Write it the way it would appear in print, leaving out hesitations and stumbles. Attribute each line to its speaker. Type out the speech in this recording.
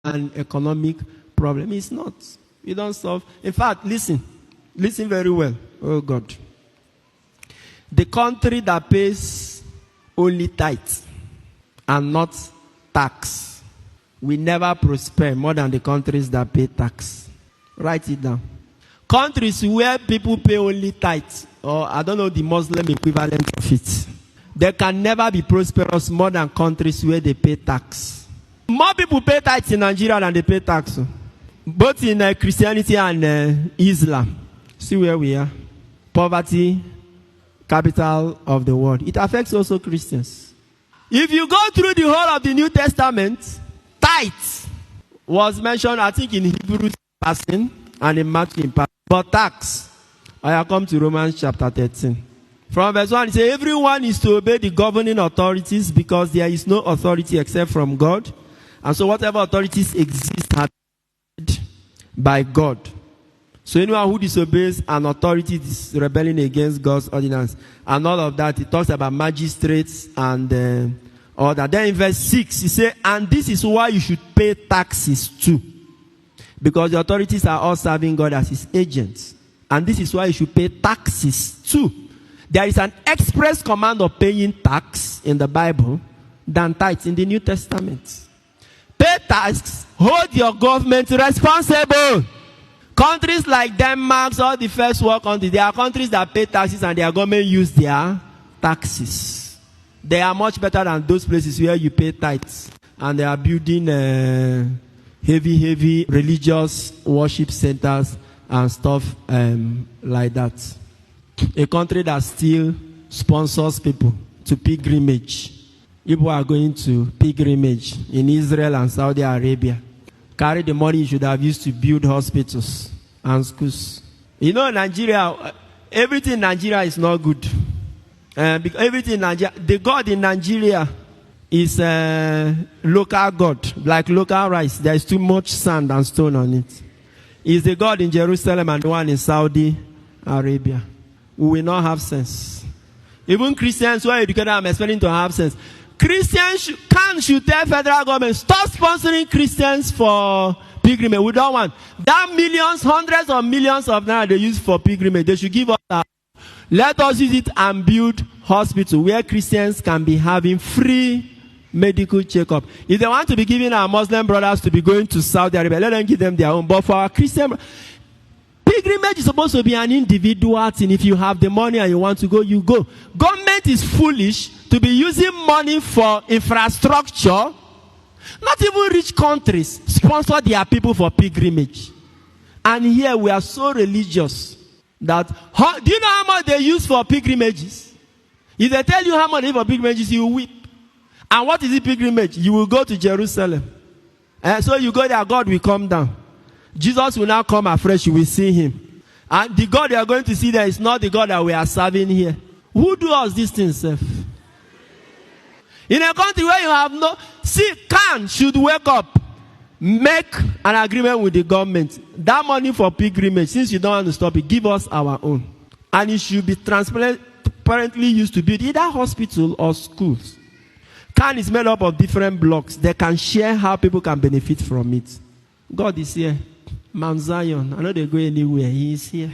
Speaker 1: an economic problem. It's not. You don't solve. In fact, listen very well. Oh God. The country that pays only tithes and not tax will never prosper more than the countries that pay tax. Write it down. Countries where people pay only tithes, or I don't know the Muslim equivalent of it, they can never be prosperous more than countries where they pay tax. More people pay tithes in Nigeria than they pay tax. Both in Christianity and Islam. See where we are. Poverty, capital of the world. It affects also Christians. If you go through the whole of the New Testament, tithes was mentioned, I think, in Hebrews passing and in Matthew in passing. But tax, I come to Romans chapter 13. From verse 1, it says, everyone is to obey the governing authorities because there is no authority except from God. And so whatever authorities exist are by God. So anyone who disobeys an authority is rebelling against God's ordinance. And all of that, it talks about magistrates and all that. Then in verse 6, he says, and this is why you should pay taxes too. Because the authorities are all serving God as his agents. And this is why you should pay taxes too. There is an express command of paying tax in the Bible than tithes in the New Testament. Pay tax, hold your government responsible. Countries like Denmark, all the first world countries, there are countries that pay taxes and their government use their taxes. They are much better than those places where you pay tithes. And they are building heavy religious worship centers and stuff like that. A country that still sponsors people to pilgrimage. People are going to pilgrimage in Israel and Saudi Arabia. Carry the money you should have used to build hospitals and schools. You know, Nigeria, everything in Nigeria is not good. Because everything in Nigeria, the God in Nigeria is a local God, like local rice. There is too much sand and stone on it. Is the God in Jerusalem and the one in Saudi Arabia. We will not have sense. Even Christians who are educated, I'm expecting to have sense. Christians should tell federal government, stop sponsoring Christians for pilgrimage. We don't want that millions, hundreds of millions of naira they use for pilgrimage. They should give us that. Let us use it and build hospitals where Christians can be having free medical checkup. If they want to be giving our Muslim brothers to be going to Saudi Arabia, let them give them their own. But for our Christian, pilgrimage is supposed to be an individual thing. If you have the money and you want to go, you go. Government is foolish to be using money for infrastructure. Not even rich countries sponsor their people for pilgrimage. And here we are so religious that, do you know how much they use for pilgrimages? If they tell you how much they use for pilgrimages, you weep. And what is the pilgrimage? You will go to Jerusalem. And so you go there, God will come down. Jesus will now come afresh, you will see him. And the God you are going to see there is not the God that we are serving here. Who do us these things, self? In a country where you have no... See, should wake up. Make an agreement with the government. That money for pilgrimage, since you don't want to stop it, give us our own. And it should be transparently used to build either hospital or schools. Is made up of different blocks. They can share how people can benefit from it. God is here. Mount Zion. I know they go anywhere. He is here.